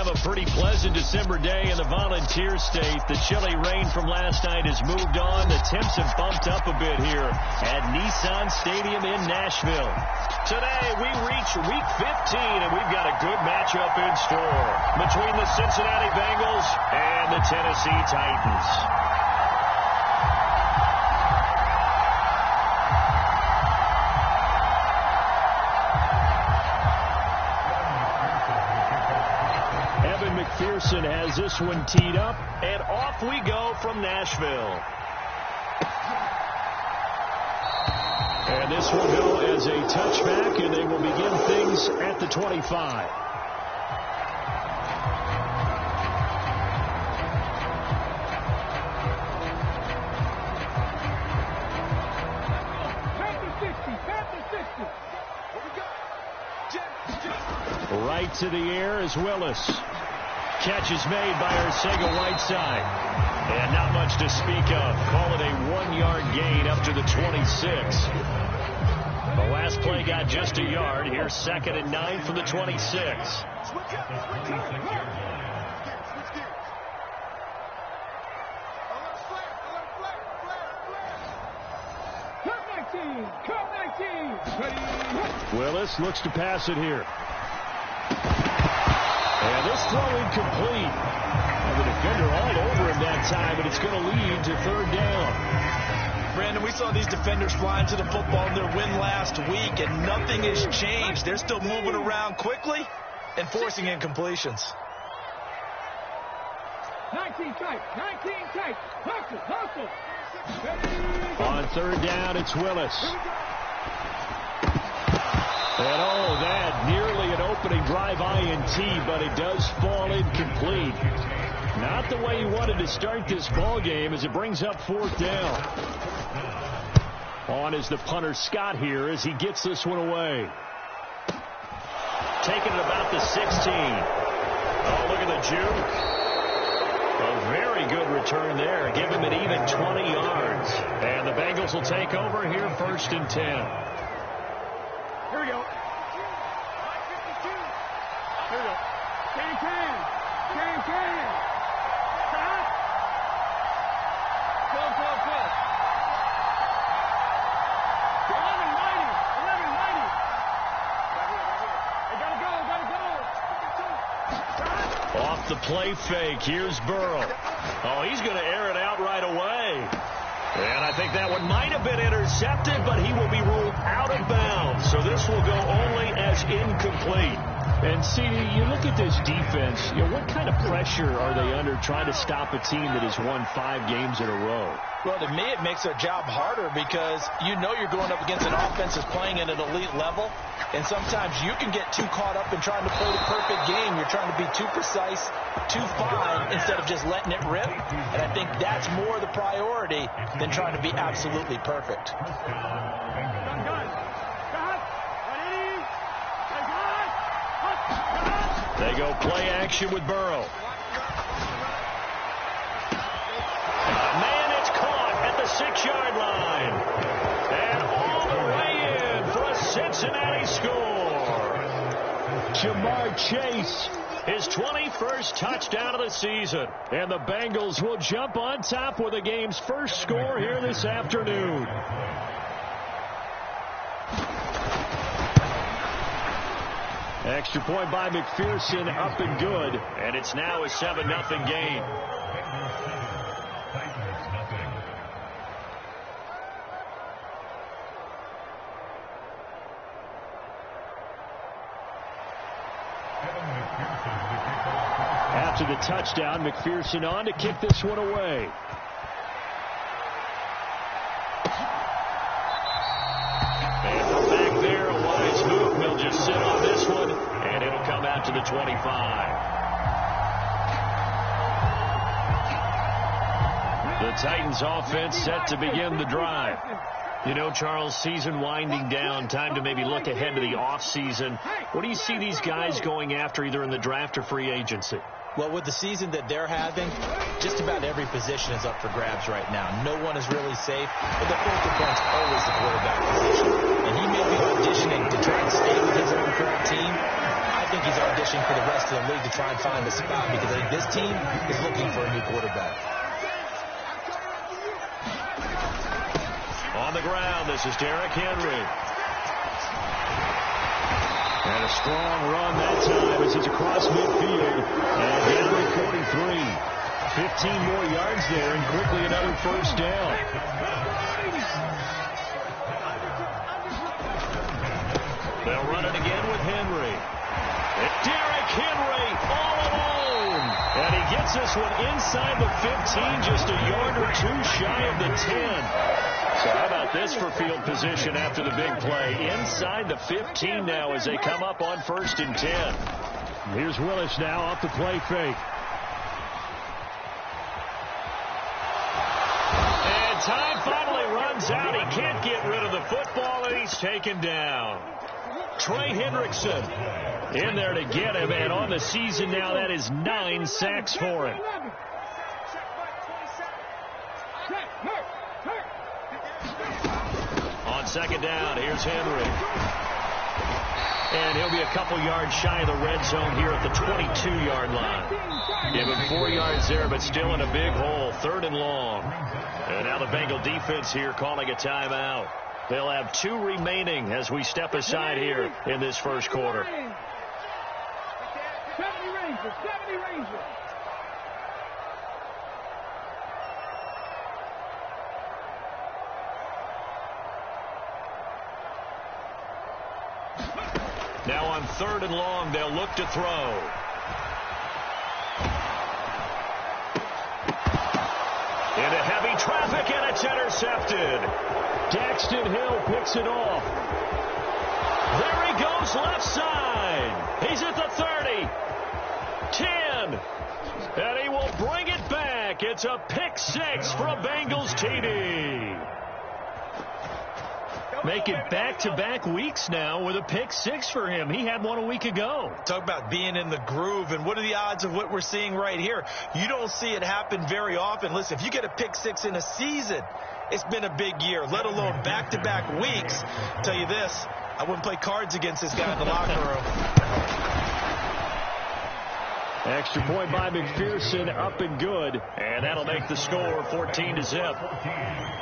have a pretty pleasant December day in the Volunteer State. The chilly rain from last night has moved on. The temps have bumped up a bit here at Nissan Stadium in Nashville. Today, we reach Week 15, and we've got a good matchup in store between the Cincinnati Bengals and the Tennessee Titans. McPherson has this one teed up, and off we go from Nashville. And this will go as a touchback, and they will begin things at the 25. Right to the air is Willis. Catch is made by Arcega-Whiteside. And not much to speak of. Call it a 1-yard gain up to the 26. The last play got just a yard. Here's 2nd and 9 from the 26. Willis looks to pass it here. And this throw incomplete. And the defender all over him that time, but it's going to lead to 3rd down. Brandon, we saw these defenders flying to the football in their win last week, and nothing has changed. They're still moving around quickly and forcing incompletions. 19 tight. Hustle. On 3rd down, it's Willis. And oh, that nearly an opening drive INT, but it does fall incomplete. Not the way he wanted to start this ball game as it brings up 4th down. On is the punter Scott here as he gets this one away. Taking it about the 16. Oh, look at the juke. A very good return there. Give him an even 20 yards. And the Bengals will take over here 1st and 10. Here we go. Can. Stop. Go. 1190. Hey, gotta go. Off the play fake. Here's Burrow. Oh, he's going to air it out right away. And I think that one might have been intercepted, but he will be ruled out of bounds. So this will go only as incomplete. And, see, you look at this defense, what kind of pressure are they under trying to stop a team that has won 5 games in a row? Well, to me, it makes their job harder because you know you're going up against an offense that's playing at an elite level. And sometimes you can get too caught up in trying to play the perfect game. You're trying to be too precise, too fine, instead of just letting it rip. And I think that's more the priority than trying to be absolutely perfect. They go play action with Burrow. Man, it's caught at the 6-yard line. And all the way in for a Cincinnati score. Jamar Chase, his 21st touchdown of the season. And the Bengals will jump on top with the game's first score here this afternoon. Extra point by McPherson, up and good. And it's now a 7-0 game. After the touchdown, McPherson on to kick this one away. And from back there, a wise move. They'll just sit on this one, and it'll come out to the 25. The Titans offense set to begin the drive. You know, Charles, season winding down, time to maybe look ahead to the offseason. What do you see these guys going after either in the draft or free agency? Well, with the season that they're having, just about every position is up for grabs right now. No one is really safe, but the focal point's always the quarterback position. And he may be auditioning to try and stay with his own current team. I think he's auditioning for the rest of the league to try and find a spot because I think this team is looking for a new quarterback. On the ground, this is Derrick Henry. And a strong run that time as it's across midfield. And Henry 43. 15 more yards there and quickly another first down. They'll run it again with Henry. Derrick Henry all alone. And he gets this one inside the 15, just a yard or two shy of the 10. So how about this for field position after the big play? Inside the 15 now as they come up on 1st and 10. Here's Willis now off the play fake. And time finally runs out. He can't get rid of the football, and he's taken down. Trey Hendrickson in there to get him, and on the season now, that is 9 sacks for him. On 2nd down, here's Henry. And he'll be a couple yards shy of the red zone here at the 22-yard line. Give him 4 yards there, but still in a big hole. 3rd and long. And now the Bengal defense here calling a timeout. They'll have 2 remaining as we step aside here in this first quarter. 70 Rangers, 70 Rangers. Now on 3rd and long, they'll look to throw. Into heavy traffic, and it's intercepted. Daxton Hill picks it off. There he goes left side. He's at the 30. 10. And he will bring it back. It's a pick 6 for a Bengals TD. Make it back-to-back weeks now with a pick 6 for him. He had one a week ago. Talk about being in the groove, and what are the odds of what we're seeing right here? You don't see it happen very often. Listen, if you get a pick 6 in a season, it's been a big year, let alone back-to-back weeks. I'll tell you this, I wouldn't play cards against this guy in the locker room. Extra point by McPherson, up and good. And that'll make the score 14-0.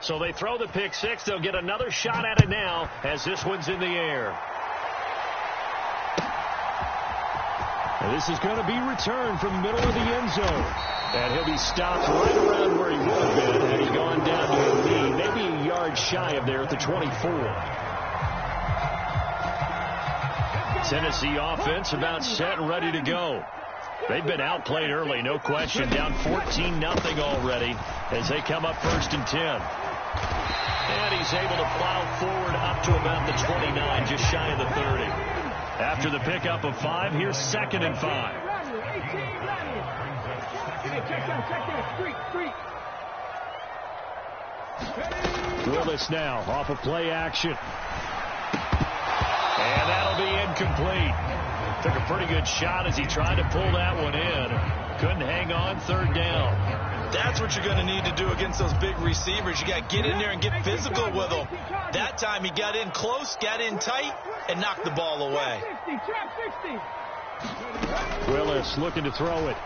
So they throw the pick 6. They'll get another shot at it now as this one's in the air. And this is going to be returned from the middle of the end zone. And he'll be stopped right around where he would have been had he gone down to a knee, maybe a yard shy of there at the 24. Tennessee offense about set and ready to go. They've been outplayed early, no question. Down 14-0 already as they come up 1st and 10. And he's able to plow forward up to about the 29, just shy of the 30. After the pickup of 5, here's 2nd and 5. Willis now off of play action. And that'll be incomplete. Took a pretty good shot as he tried to pull that one in. Couldn't hang on. 3rd down. That's what you're going to need to do against those big receivers. You got to get in there and get physical with them. That time he got in close, got in tight, and knocked the ball away. Willis looking to throw it.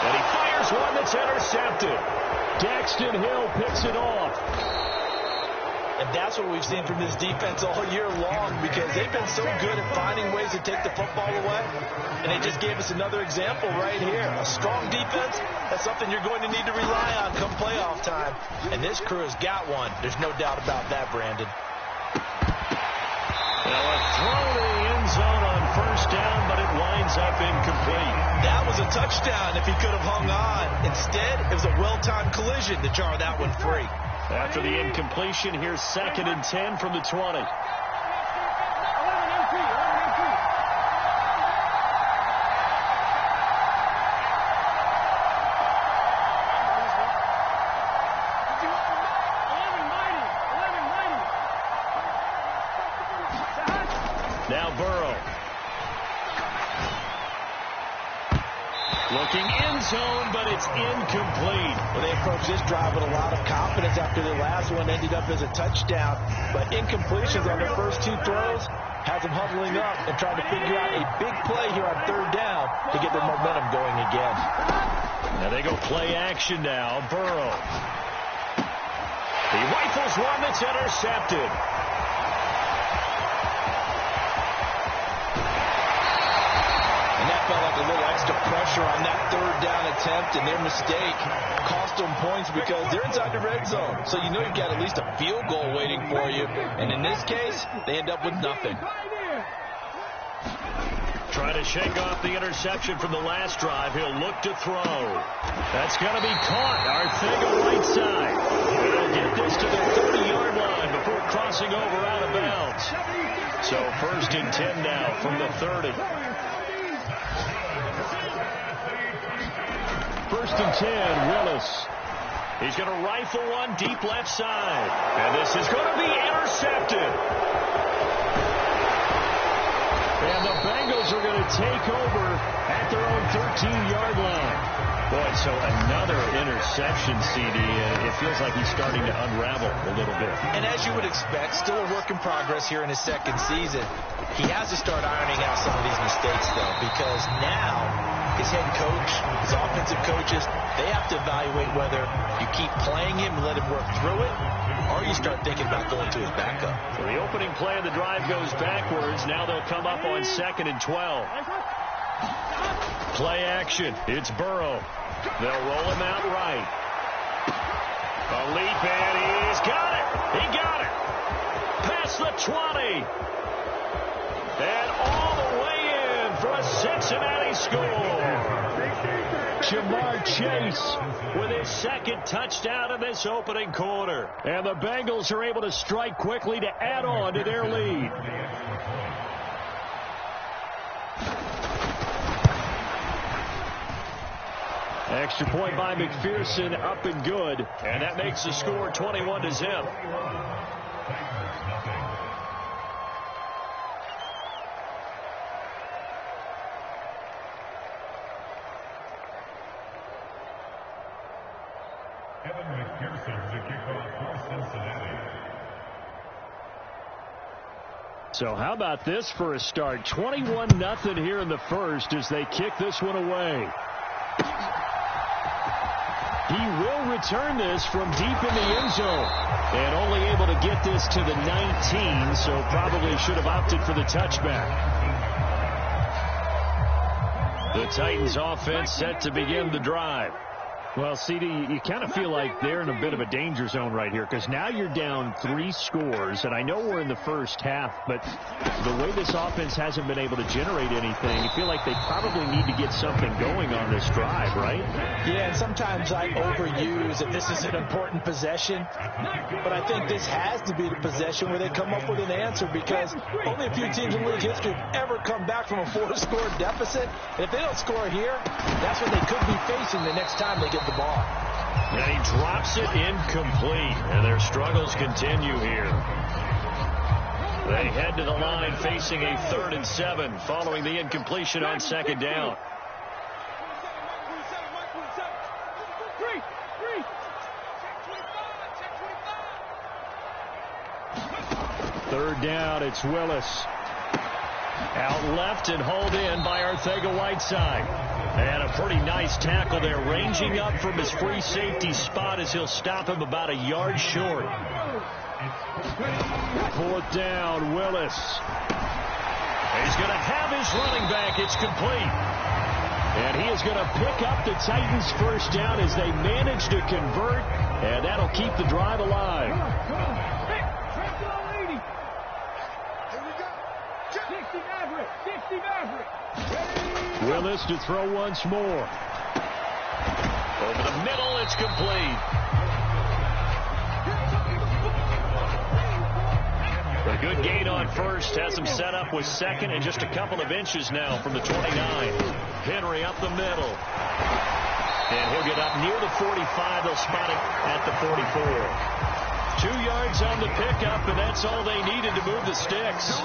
And he fires one that's intercepted. Daxton Hill picks it off. And that's what we've seen from this defense all year long, because they've been so good at finding ways to take the football away. And they just gave us another example right here. A strong defense, that's something you're going to need to rely on come playoff time. And this crew has got one. There's no doubt about that, Brandon. Now a throw to the end zone on 1st down, but it winds up incomplete. That was a touchdown if he could have hung on. Instead, it was a well-timed collision to jar that one free. After the incompletion, here's 2nd and 10 from the 20. Now Burrow. Looking end zone, but it's incomplete. Well, they approached this drive with a lot of confidence after the last one ended up as a touchdown. But incompletions on their first 2 throws has them huddling up and trying to figure out a big play here on 3rd down to get their momentum going again. Now they go play action now. Burrow. He rifles one that's intercepted. Felt like a little extra pressure on that 3rd down attempt, and their mistake cost them points because they're inside the red zone. So you know you've got at least a field goal waiting for you. And in this case, they end up with nothing. Trying to shake off the interception from the last drive. He'll look to throw. That's going to be caught. Arthega right side. He'll get this to the 30-yard line before crossing over out of bounds. So 1st and 10 now from the 30. 1st and 10, Willis. He's going to rifle one deep left side. And this is going to be intercepted. And the Bengals are going to take over at their own 13-yard line. Boy, so another interception, CD. It feels like he's starting to unravel a little bit. And as you would expect, still a work in progress here in his 2nd season. He has to start ironing out some of these mistakes, though, because now his head coach, his offensive coaches, they have to evaluate whether you keep playing him and let him work through it, or you start thinking about going to his backup. So the opening play of the drive goes backwards. Now they'll come up on 2nd and 12. Play action. It's Burrow. They'll roll him out right. A leap, and he's got it. He got it. Past the 20. And all the way in for a Cincinnati score. Jamar Chase with his 2nd touchdown in this opening quarter. And the Bengals are able to strike quickly to add on to their lead. Extra point by McPherson, up and good. And that makes the score 21-0. So how about this for a start? 21-0 here in the first as they kick this one away. He will return this from deep in the end zone. And only able to get this to the 19, so probably should have opted for the touchback. The Titans offense set to begin the drive. Well, CD, you kind of feel like they're in a bit of a danger zone right here because now you're down 3 scores, and I know we're in the first half, but the way this offense hasn't been able to generate anything, you feel like they probably need to get something going on this drive, right? Yeah, and sometimes I overuse that this is an important possession, but I think this has to be the possession where they come up with an answer because only a few teams in league history have ever come back from a 4-score deficit, and if they don't score here, that's what they could be facing the next time they get the ball. And he drops it incomplete, and their struggles continue here. They head to the line facing a 3rd and 7 following the incompletion on 2nd down. Third down, it's Willis. Out left and hauled in by Arthega-Whiteside. And a pretty nice tackle there, ranging up from his free safety spot as he'll stop him about a yard short. 4th down, Willis. He's going to have his running back. It's complete. And he is going to pick up the Titans' first down as they manage to convert, and that'll keep the drive alive. 60 Maverick. 60 Maverick. Willis to throw once more. Over the middle, it's complete. A good gain on first. Has him set up with second and just a couple of inches now from the 29. Henry up the middle. And he'll get up near the 45. They'll spot him at the 44. 2 yards on the pickup, and that's all they needed to move the sticks.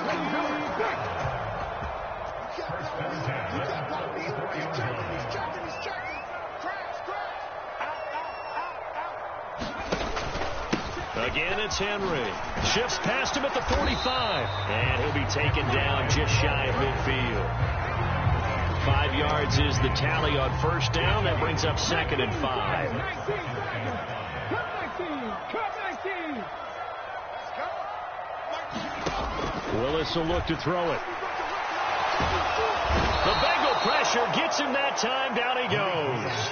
Again, it's Henry. Shifts past him at the 45. And he'll be taken down just shy of midfield. 5 yards is the tally on first down. That brings up 2nd and 5. Willis will look to throw it. The Bengal pressure gets him that time. Down he goes.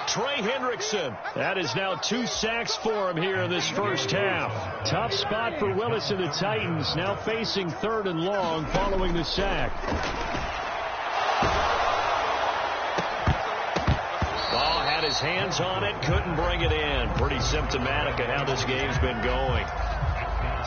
Trey Hendrickson. That is now 2 sacks for him here in this first half. Tough spot for Willis and the Titans. Now facing 3rd and long following the sack. Ball had his hands on it. Couldn't bring it in. Pretty symptomatic of how this game's been going.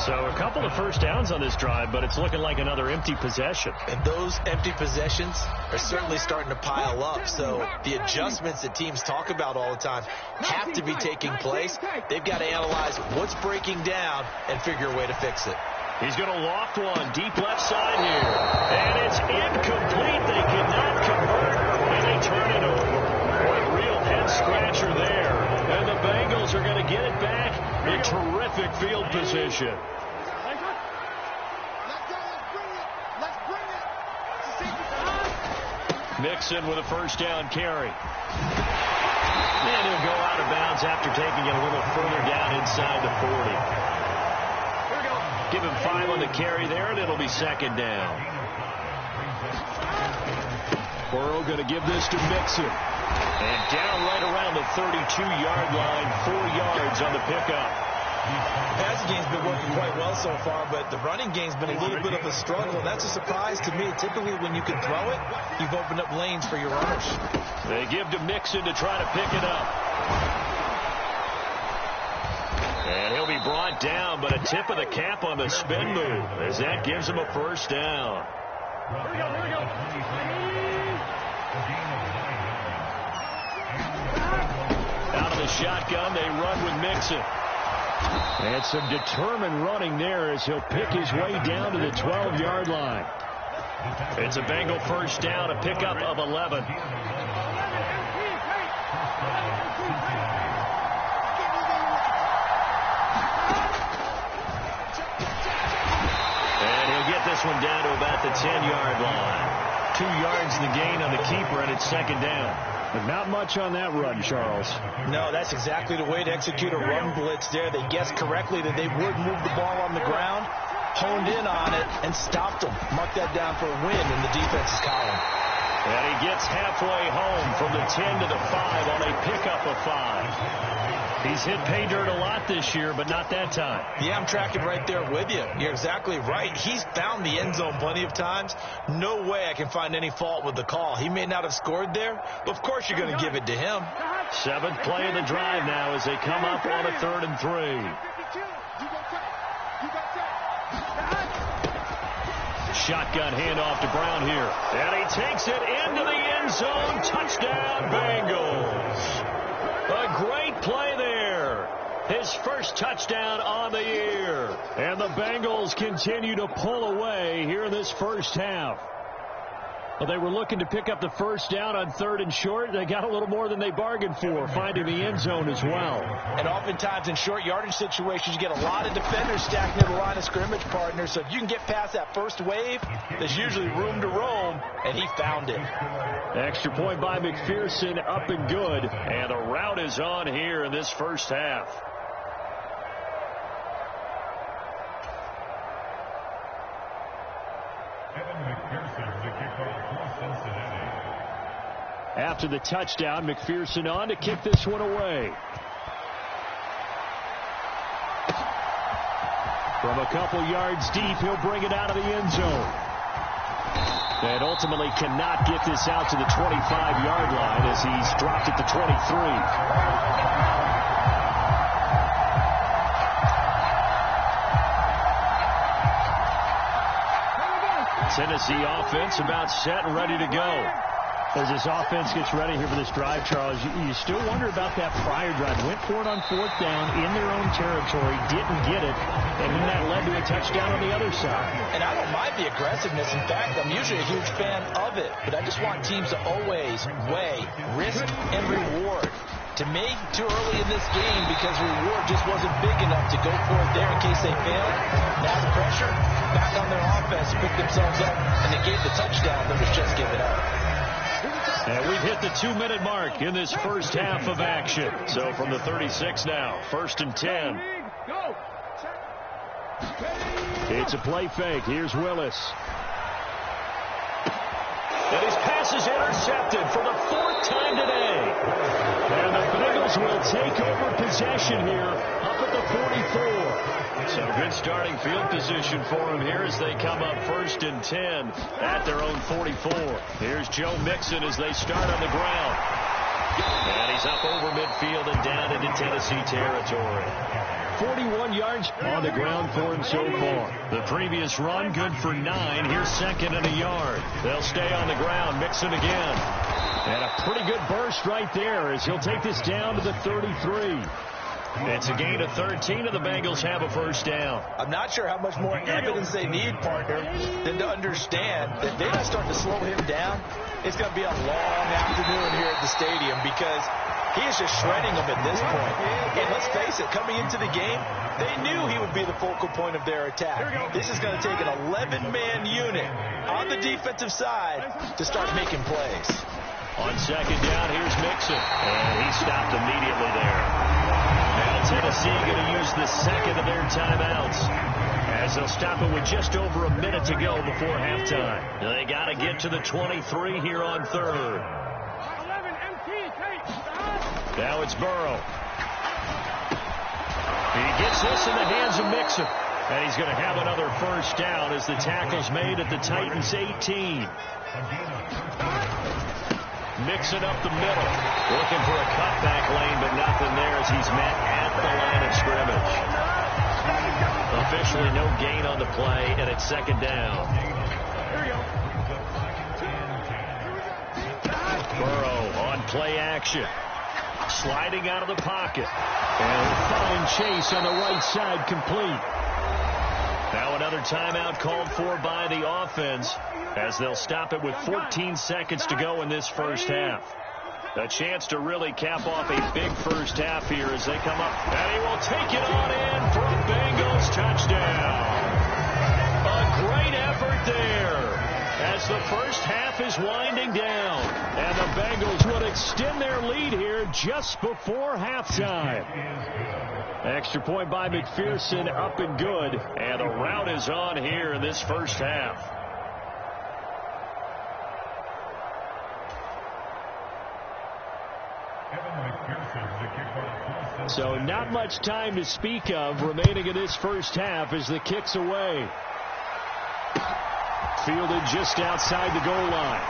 So a couple of first downs on this drive, but it's looking like another empty possession. And those empty possessions are certainly starting to pile up. So the adjustments that teams talk about all the time have to be taking place. They've got to analyze what's breaking down and figure a way to fix it. He's going to loft one deep left side here. And it's incomplete. They cannot convert, and they turn it over. Boy, real head-scratcher there. And the Bengals are going to get it back in terrific field position. Mixon with a first down carry. And he'll go out of bounds after taking it a little further down inside the 40. Give him 5 on the carry there, and it'll be 2nd down. Burrow going to give this to Mixon. And down right around the 32-yard line, 4 yards on the pickup. The passing game's been working quite well so far, but the running game's been a little bit of a struggle. That's a surprise to me. Typically, when you can throw it, you've opened up lanes for your runners. They give to Mixon to try to pick it up. And he'll be brought down, but a tip of the cap on the spin move as that gives him a first down. Here we go. Out of the shotgun, they run with Mixon. And some determined running there as he'll pick his way down to the 12-yard line. It's a Bengal first down, a pickup of 11. And he'll get this one down to about the 10-yard line. 2 yards the gain on the keeper, and it's 2nd down. But not much on that run, Charles. No, that's exactly the way to execute a run blitz there. They guessed correctly that they would move the ball on the ground, honed in on it, and stopped them. Mark that down for a win in the defense's column. And he gets halfway home from the 10 to the 5 on a pickup of 5. He's hit pay dirt a lot this year, but not that time. Yeah, I'm tracking right there with you. You're exactly right. He's found the end zone plenty of times. No way I can find any fault with the call. He may not have scored there, but of course you're going to give it to him. 7th play of the drive now as they come up on a 3rd and 3. Shotgun handoff to Brown here. And he takes it into the end zone. Touchdown, Bengals. A great play there. His first touchdown on the year. And the Bengals continue to pull away here in this first half. Well, they were looking to pick up the first down on 3rd and short. They got a little more than they bargained for, finding the end zone as well. And oftentimes in short yardage situations, you get a lot of defenders stacked near the line of scrimmage, partner. So if you can get past that first wave, there's usually room to roam, and he found it. Extra point by McPherson, up and good. And the route is on here in this first half. After the touchdown, McPherson on to kick this one away. From a couple yards deep, he'll bring it out of the end zone. And ultimately cannot get this out to the 25-yard line as he's dropped at the 23. Tennessee offense about set and ready to go. As this offense gets ready here for this drive, Charles, you still wonder about that prior drive. Went for it on 4th down in their own territory, didn't get it, and then that led to a touchdown on the other side. And I don't mind the aggressiveness. In fact, I'm usually a huge fan of it, but I just want teams to always weigh risk and reward. To me, too early in this game because reward just wasn't big enough to go for it there in case they failed. Now the pressure back on their offense, picked themselves up, and they gave the touchdown that was just given up. And we've hit the 2-minute mark in this first half of action. So from the 36 now, 1st and 10. It's a play fake. Here's Willis. And his pass is intercepted for the 4th time today. And the Bengals will take over possession here up at the 44. So good starting field position for them here as they come up 1st and 10 at their own 44. Here's Joe Mixon as they start on the ground. And he's up over midfield and down into Tennessee territory. 41 yards on the ground for him so far. The previous run good for 9. Here's 2nd and a yard. They'll stay on the ground. Mixon again. And a pretty good burst right there as he'll take this down to the 33. It's a gain of 13, and the Bengals have a 1st down. I'm not sure how much more evidence they need, partner, than to understand that they don't start to slow him down. It's going to be a long afternoon here at the stadium because he is just shredding them at this point. And let's face it, coming into the game, they knew he would be the focal point of their attack. This is going to take an 11-man unit on the defensive side to start making plays. On 2nd down, here's Mixon. And he stopped immediately there. Now Tennessee going to use the 2nd of their timeouts as they'll stop it with just over a minute to go before halftime. They got to get to the 23 here on 3rd. Now it's Burrow. He gets this in the hands of Mixon. And he's going to have another 1st down as the tackle's made at the Titans' 18. Mixing up the middle. Looking for a cutback lane, but nothing there as he's met at the line of scrimmage. Officially no gain on the play, and it's 2nd down. Burrow on play action. Sliding out of the pocket. And a fine chase on the right side complete. Now another timeout called for by the offense as they'll stop it with 14 seconds to go in this first half. A chance to really cap off a big first half here as they come up. And he will take it on in for a Bengals touchdown. A great effort there as the first half is winding down. And the Bengals would extend their lead here just before halftime. Extra point by McPherson, up and good. And the rout is on here in this first half. So not much time to speak of remaining in this first half as the kick's away. Fielded just outside the goal line.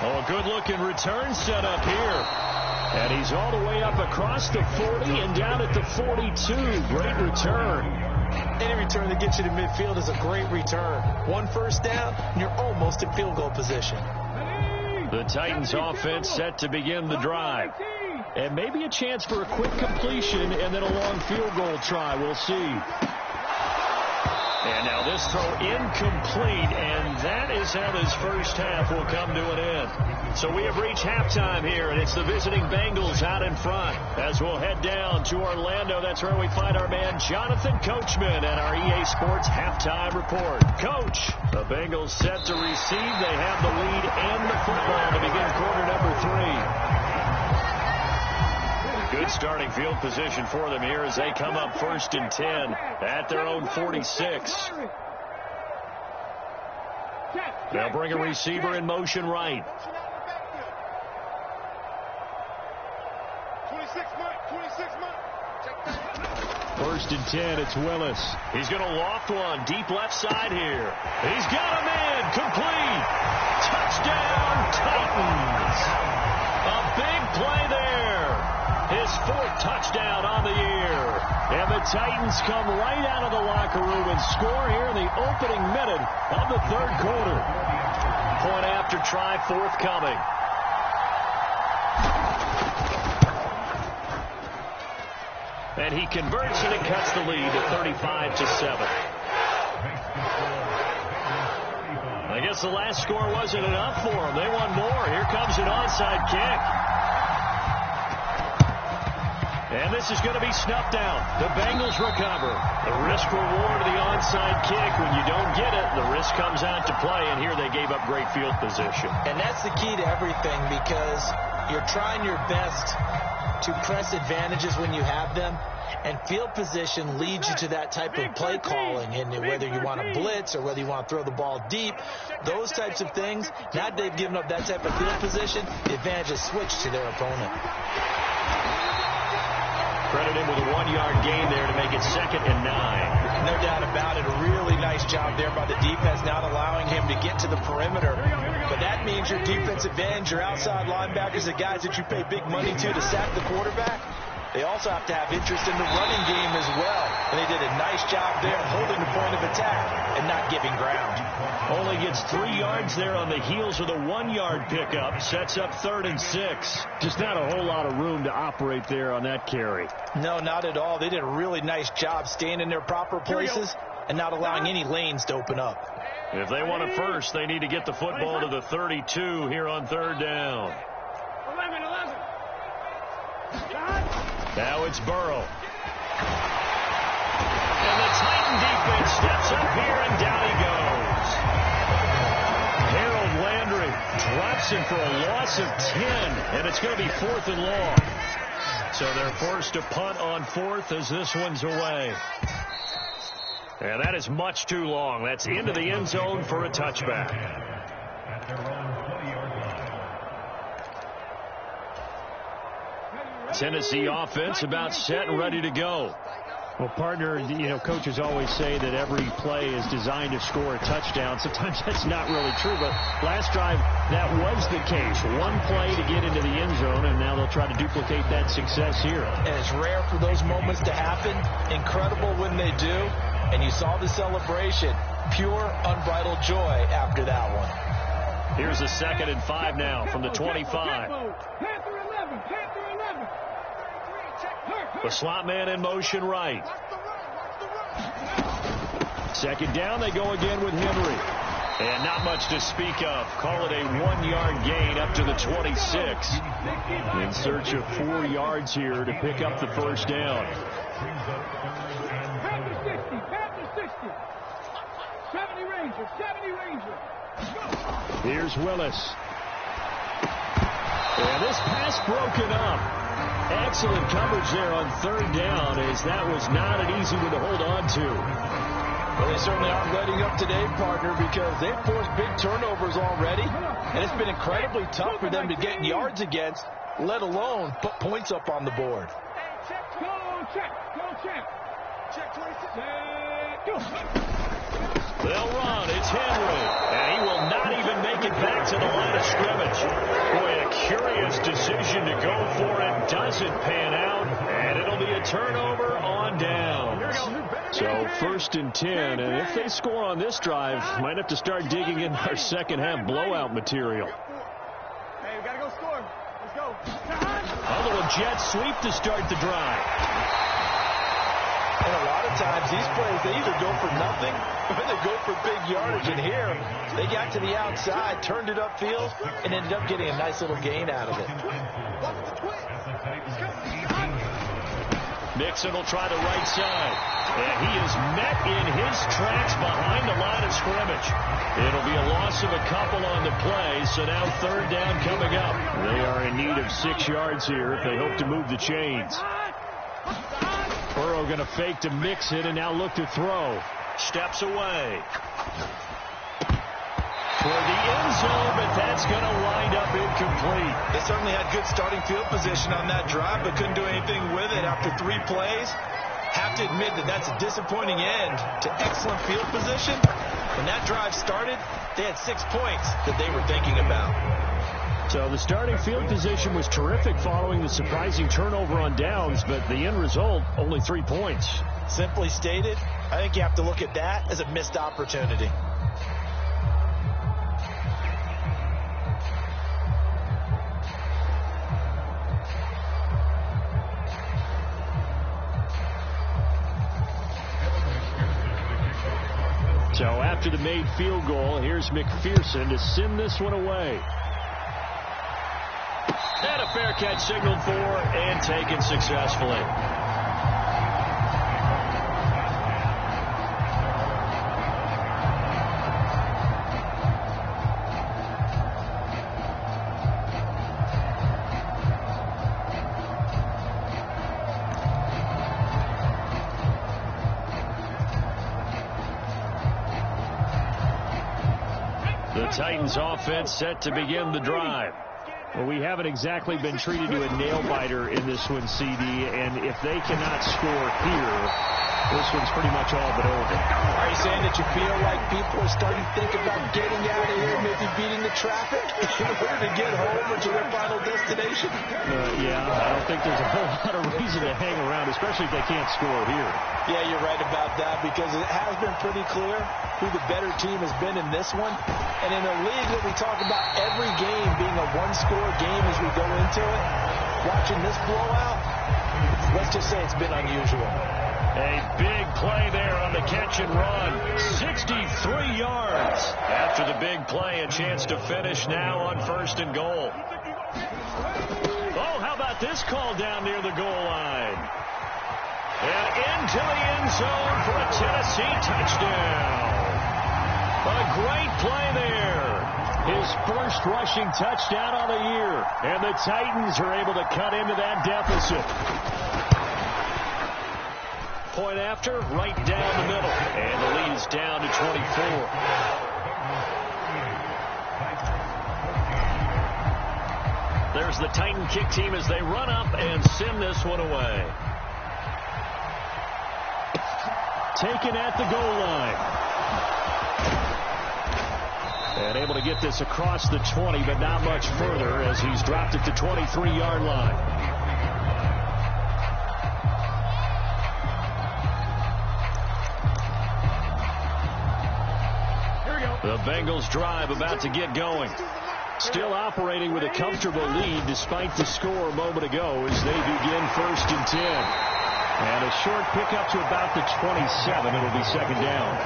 Oh, a good-looking return set up here. And he's all the way up across the 40 and down at the 42. Great return. Any return that gets you to midfield is a great return. 1 first down, and you're almost in field goal position. The Titans offense set to begin the drive. And maybe a chance for a quick completion and then a long field goal try. We'll see. And now this throw incomplete, and that is how this first half will come to an end. So we have reached halftime here, and it's the visiting Bengals out in front. As we'll head down to Orlando, that's where we find our man Jonathan Coachman and our EA Sports halftime report. Coach, the Bengals set to receive. They have the lead and the football to begin quarter number 3. Good starting field position for them here as they come up 1st and 10 at their own 46. They'll bring a receiver in motion right. 26 Mike. Check that. First and 10, it's Willis. He's going to loft one deep left side here. He's got a man. Complete. Touchdown, Titans. A big play there. His 4th touchdown on the year. And the Titans come right out of the locker room and score here in the opening minute of the 3rd quarter. Point after try forthcoming. And he converts and it cuts the lead to 35-7. I guess the last score wasn't enough for them. They want more. Here comes an onside kick. And this is going to be snuffed out. The Bengals recover. The risk-reward of the onside kick. When you don't get it, the risk comes out to play. And here they gave up great field position. And that's the key to everything, because you're trying your best to press advantages when you have them. And field position leads you to that type of play calling. And whether you want to blitz or whether you want to throw the ball deep, those types of things, now that they've given up that type of field position, the advantage is switched to their opponent. Credit him with a 1-yard gain there to make it 2nd and 9. No doubt about it. A really nice job there by the defense, not allowing him to get to the perimeter. But that means your defensive ends, your outside linebackers, the guys that you pay big money to sack the quarterback, they also have to have interest in the running game as well. And they did a nice job there holding the point of attack and not giving ground. Only gets 3 yards there on the heels of the 1-yard pickup. Sets up 3rd and 6. Just not a whole lot of room to operate there on that carry. No, not at all. They did a really nice job staying in their proper places and not allowing any lanes to open up. If they want it first, they need to get the football to the 32 here on 3rd down. 11. Now it's Burrow. And the Titan defense steps up here, and down he goes. Harold Landry drops him for a loss of 10, and it's going to be 4th and long. So they're forced to punt on 4th as this one's away. And that is much too long. That's into the end zone for a touchback. Tennessee offense about set and ready to go. Well, partner, coaches always say that every play is designed to score a touchdown. Sometimes that's not really true, but last drive, that was the case. One play to get into the end zone, and now they'll try to duplicate that success here. And it's rare for those moments to happen. Incredible when they do. And you saw the celebration. Pure, unbridled joy after that one. Here's a 2nd and 5 now from the 25. The slot man in motion right. 2nd down, they go again with Henry. And not much to speak of. Call it a 1-yard gain up to the 26. In search of 4 yards here to pick up the 1st down. 70 Ranger. Here's Willis. And this pass broken up. Excellent coverage there on 3rd down, as that was not an easy one to hold on to. Well, they certainly aren't letting up today, partner, because they've forced big turnovers already, and it's been incredibly tough for them to get yards against, let alone put points up on the board. They'll run. It's Henry. And he will not even make it back to the line of scrimmage. Boy, a curious decision to go for it. Doesn't pan out. And it'll be a turnover on downs. So 1st and 10. And if they score on this drive, might have to start digging in our second half blowout material. Hey, we got to go score. Let's go. A little jet sweep to start the drive. And a lot of times, these plays, they either go for nothing or they go for big yardage. And here, they got to the outside, turned it upfield, and ended up getting a nice little gain out of it. Mixon will try the right side. And he is met in his tracks behind the line of scrimmage. It'll be a loss of a couple on the play, so now 3rd down coming up. They are in need of 6 yards here if they hope to move the chains. Burrow going to fake to mix it and now look to throw. Steps away. For the end zone, but that's going to wind up incomplete. They certainly had good starting field position on that drive, but couldn't do anything with it after 3 plays. Have to admit that that's a disappointing end to excellent field position. When that drive started, they had 6 points that they were thinking about. So the starting field position was terrific following the surprising turnover on downs, but the end result, only 3 points. Simply stated, I think you have to look at that as a missed opportunity. So after the made field goal, here's McPherson to send this one away. And a fair catch signaled for and taken successfully. The Titans offense set to begin the drive. Well, we haven't exactly been treated to a nail-biter in this one, CD, and if they cannot score here, this one's pretty much all but over. Are you saying that you feel like people are starting to think about getting out of here, maybe beating the traffic in order to get home or to their final destination? Yeah, I don't think there's a whole lot of reason to hang around, especially if they can't score here. Yeah, you're right about that, because it has been pretty clear who the better team has been in this one. And in a league that we talk about every game being a one-score game as we go into it, watching this blowout, let's just say it's been unusual. A big play there on the catch and run. 63 yards. After the big play, a chance to finish now on 1st and goal. Oh, how about this call down near the goal line? And into the end zone for a Tennessee touchdown. A great play there. His first rushing touchdown of the year. And the Titans are able to cut into that deficit. Point after, right down the middle. And the lead is down to 24. There's the Titan kick team as they run up and send this one away. Taken at the goal line. And able to get this across the 20, but not much further as he's dropped it to 23-yard line. The Bengals drive about to get going. Still operating with a comfortable lead despite the score a moment ago as they begin 1st and 10. And a short pickup to about the 27. It'll be 2nd down.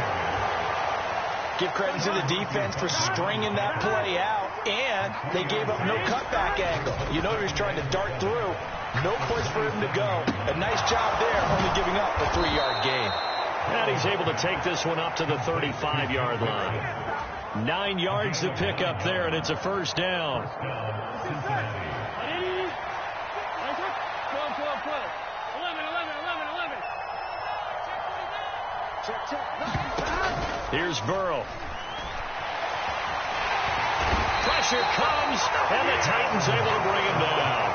Give credit to the defense for stringing that play out, and they gave up no cutback angle. You know he was trying to dart through. No place for him to go. A nice job there, only giving up a 3-yard gain. And he's able to take this one up to the 35-yard line. 9 yards to pick up there, and it's a 1st down. Here's Burrow. Pressure comes, and the Titans able to bring him down.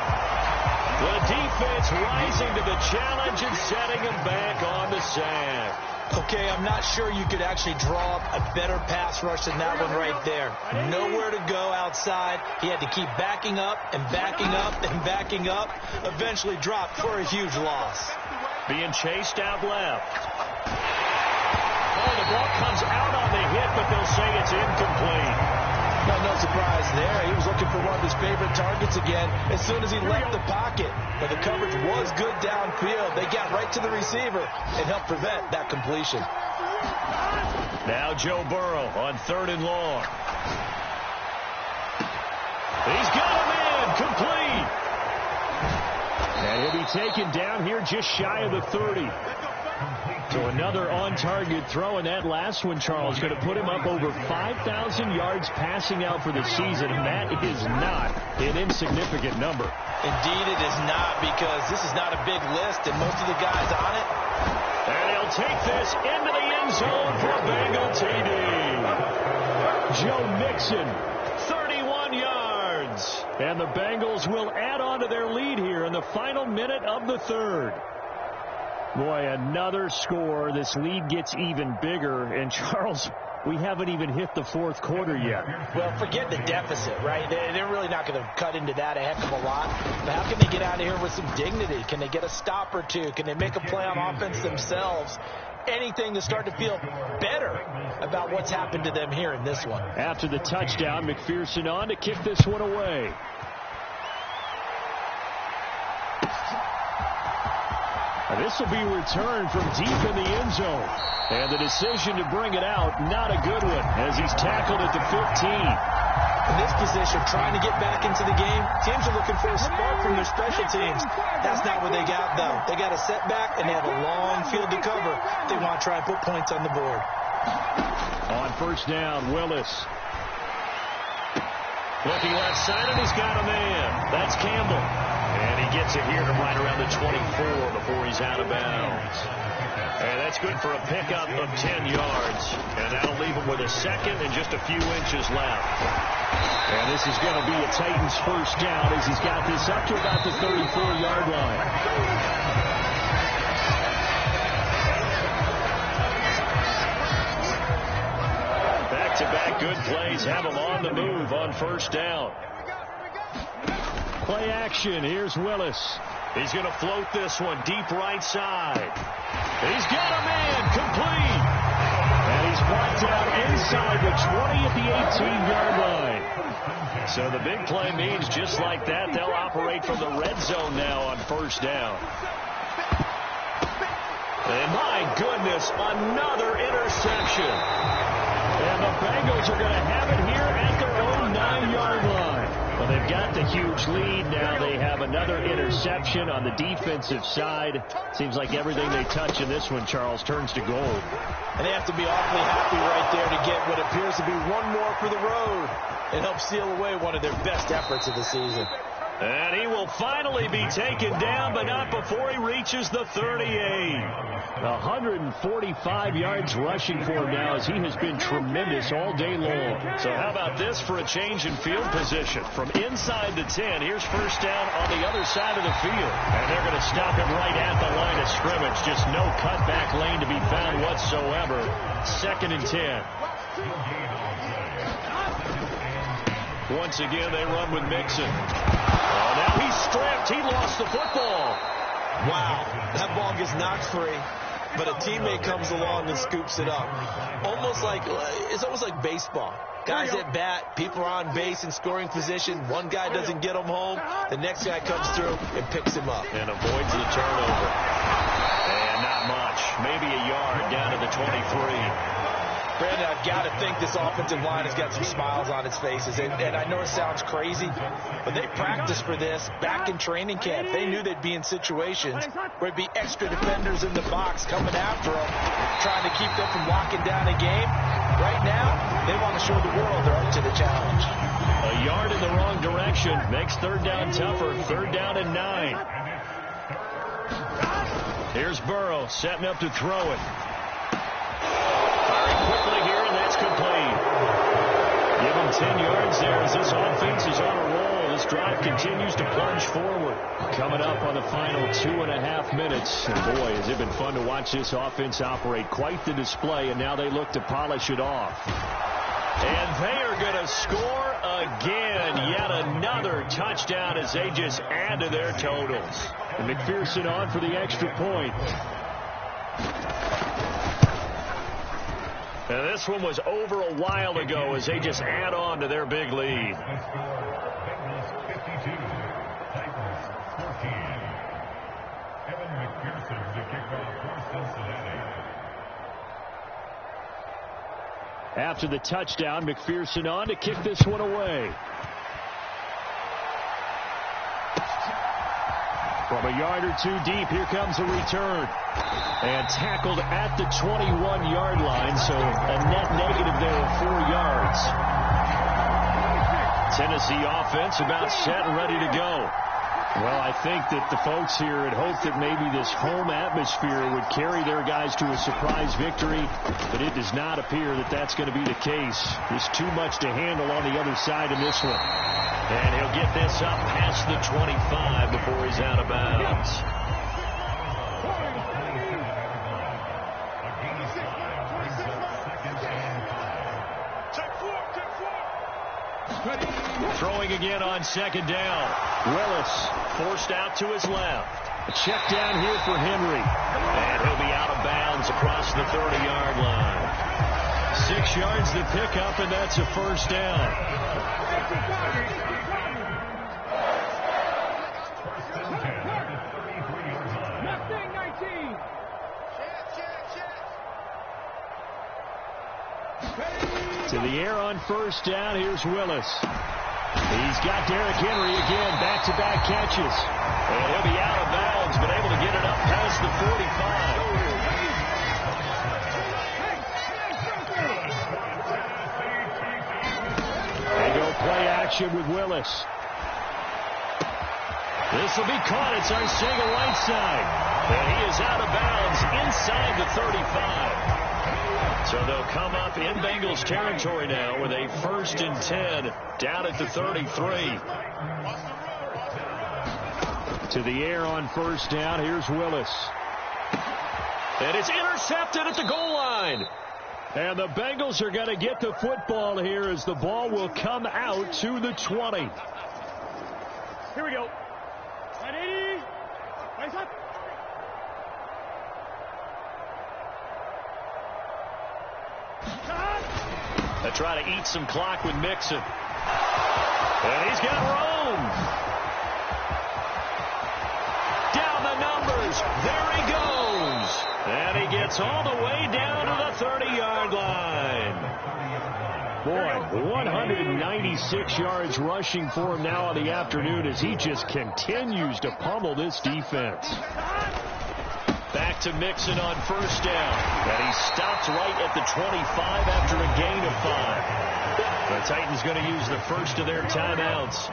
The defense rising to the challenge and setting him back on the sand. Okay, I'm not sure you could actually draw up a better pass rush than that one right there. Nowhere to go outside. He had to keep backing up and backing up and backing up. Eventually dropped for a huge loss. Being chased out left. Oh, the ball comes out on the hit, but they'll say it's incomplete. No surprise there. He was looking for one of his favorite targets again as soon as he left the pocket. But the coverage was good downfield. They got right to the receiver and helped prevent that completion. Now Joe Burrow on 3rd and long. He's got him in. Complete. And he'll be taken down here just shy of the 30. So another on-target throw, and that last one, Charles, going to put him up over 5,000 yards passing out for the season, and that is not an insignificant number. Indeed it is not, because this is not a big list, and most of the guys on it. And he'll take this into the end zone for a Bengal TD. Joe Mixon, 31 yards. And the Bengals will add on to their lead here in the final minute of the 3rd. Boy, another score. This lead gets even bigger. And, Charles, we haven't even hit the fourth quarter yet. Well, forget the deficit, right? They're really not going to cut into that a heck of a lot. But how can they get out of here with some dignity? Can they get a stop or two? Can they make a play on offense themselves? Anything to start to feel better about what's happened to them here in this one. After the touchdown, McPherson on to kick this one away. This will be returned from deep in the end zone. And the decision to bring it out, not a good one, as he's tackled at the 15. In this position, trying to get back into the game, teams are looking for a spark from their special teams. That's not what they got, though. They got a setback, and they have a long field to cover. They want to try and put points on the board. On first down, Willis. Looking left side, and he's got a man. That's Campbell. And he gets it here to right around the 24 before he's out of bounds. And that's good for a pickup of 10 yards. And that'll leave him with a second and just a few inches left. And this is going to be a Titans first down as he's got this up to about the 34-yard line. Back-to-back good plays have him on the move on first down. Play action. Here's Willis. He's going to float this one deep right side. He's got a man complete. And he's brought down inside the 20 at the 18-yard line. So the big play means just like that, they'll operate from the red zone now on first down. And my goodness, another interception. And the Bengals are going to have it here at their own 9-yard line. Well, they've got the huge lead. Now they have another interception on the defensive side. Seems like everything they touch in this one, Charles, turns to gold. And they have to be awfully happy right there to get what appears to be one more for the road and help seal away one of their best efforts of the season. And he will finally be taken down, but not before he reaches the 38. 145 yards rushing for him now as he has been tremendous all day long. So how about this for a change in field position? From inside the 10, here's first down on the other side of the field. And they're going to stop him right at the line of scrimmage. Just no cutback lane to be found whatsoever. 2nd and 10. Once again, they run with Mixon. Oh, now he's stripped. He lost the football. Wow, that ball gets knocked free, but a teammate comes along and scoops it up. It's almost like baseball. Guys at bat, people are on base in scoring position. One guy doesn't get him home. The next guy comes through and picks him up. And avoids the turnover. And not much. Maybe a yard down to the 23. Brandon, I've got to think this offensive line has got some smiles on its faces. And I know it sounds crazy, but they practiced for this back in training camp. They knew they'd be in situations where it'd be extra defenders in the box coming after them, trying to keep them from locking down a game. Right now, they want to show the world they're up to the challenge. A yard in the wrong direction makes third down tougher. 3rd down and 9. Here's Burrow setting up to throw it. Firing quickly here, and that's complete. Give him 10 yards there as this offense is on a roll. This drive continues to plunge forward. Coming up on the final 2.5 minutes. And boy, has it been fun to watch this offense operate. Quite the display, and now they look to polish it off. And they are going to score again. Yet another touchdown as they just add to their totals. And McPherson on for the extra point. And this one was over a while ago as they just add on to their big lead. After the touchdown, McPherson on to kick this one away. From a yard or two deep, here comes a return. And tackled at the 21-yard line, so a net negative there of 4 yards. Tennessee offense about set and ready to go. Well, I think that the folks here had hoped that maybe this home atmosphere would carry their guys to a surprise victory, but it does not appear that that's going to be the case. There's too much to handle on the other side in this one. And he'll get this up past the 25 before he's out of bounds. Throwing again on second down. Willis forced out to his left. A check down here for Henry. And he'll be out of bounds across the 30-yard line. 6 yards to pick up, and that's a first down. To the air on first down. Here's Willis. He's got Derrick Henry again. Back-to-back catches. And he'll be out of bounds, but able to get it up past the 45. They go play action with Willis. This will be caught. It's Arcega right side. And he is out of bounds inside the 35. So they'll come up in Bengals territory now with a 1st and 10 down at the 33. To the air on first down. Here's Willis. And it's intercepted at the goal line. And the Bengals are going to get the football here as the ball will come out to the 20. Here we go. Ready? Rise up. They try to eat some clock with Mixon. And he's got room. Down the numbers. There he goes. And he gets all the way down to the 30-yard line. Boy, 196 yards rushing for him now on the afternoon as he just continues to pummel this defense. Back to Mixon on first down. And he stops right at the 25 after a gain of 5. The Titans going to use the first of their timeouts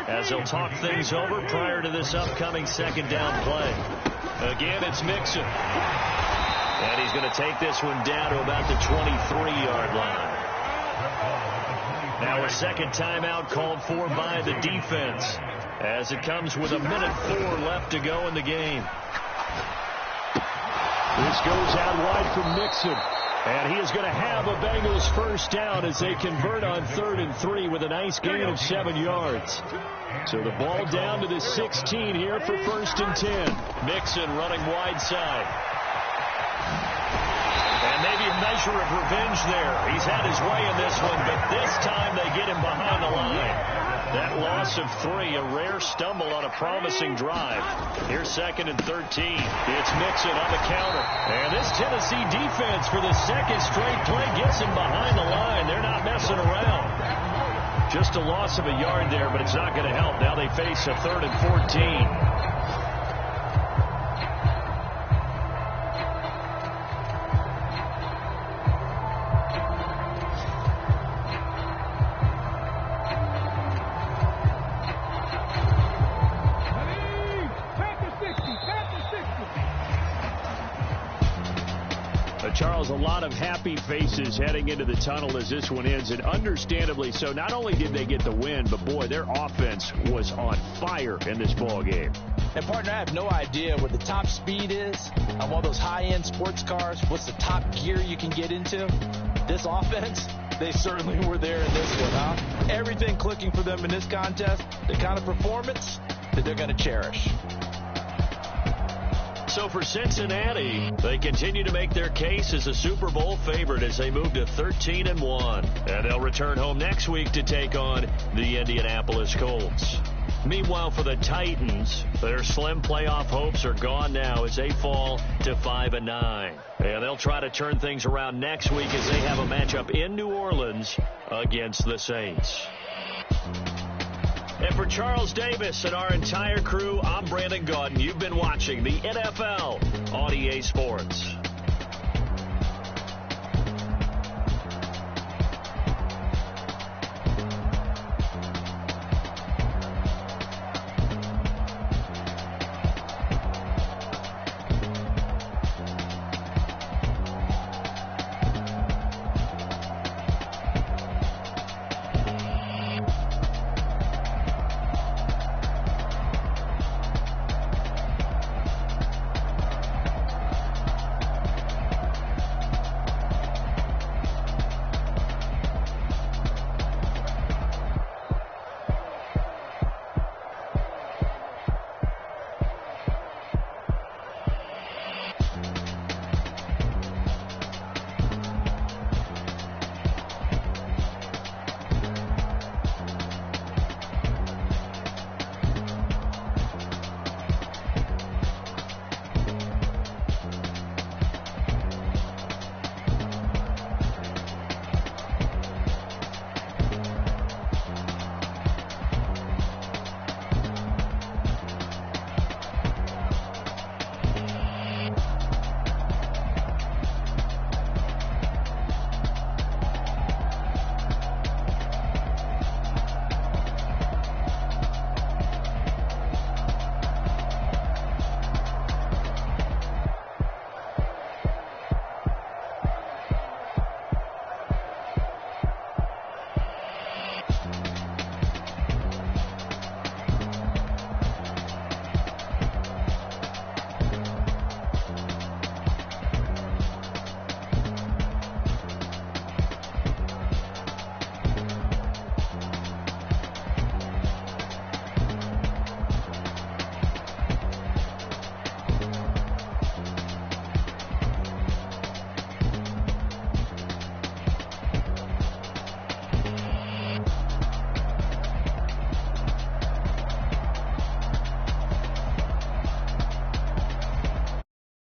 as they'll talk things over prior to this upcoming second down play. Again, it's Mixon. And he's going to take this one down to about the 23-yard line. Now a second timeout called for by the defense as it comes with 1:04 left to go in the game. This goes out wide from Mixon. And he is going to have a Bengals first down as they convert on 3rd and 3 with a nice gain of 7 yards. So the ball down to the 16 here for 1st and 10. Mixon running wide side. And maybe a measure of revenge there. He's had his way in this one, but this time they get him behind the line. That loss of 3, a rare stumble on a promising drive. Here's 2nd and 13. It's Mixon on the counter. And this Tennessee defense for the second straight play gets him behind the line. They're not messing around. Just a loss of a yard there, but it's not going to help. Now they face a 3rd and 14. Charles, a lot of happy faces heading into the tunnel as this one ends, and understandably so. Not only did they get the win, but boy, their offense was on fire in this ball game. And partner, I have no idea what the top speed is on one of those high-end sports cars. What's the top gear you can get into? This offense, they certainly were there in this one, huh? Everything clicking for them in this contest, the kind of performance that they're going to cherish. So for Cincinnati, they continue to make their case as a Super Bowl favorite as they move to 13-1. And they'll return home next week to take on the Indianapolis Colts. Meanwhile, for the Titans, their slim playoff hopes are gone now as they fall to 5-9. And they'll try to turn things around next week as they have a matchup in New Orleans against the Saints. And for Charles Davis and our entire crew, I'm Brandon Gaudin. You've been watching the NFL on EA Sports.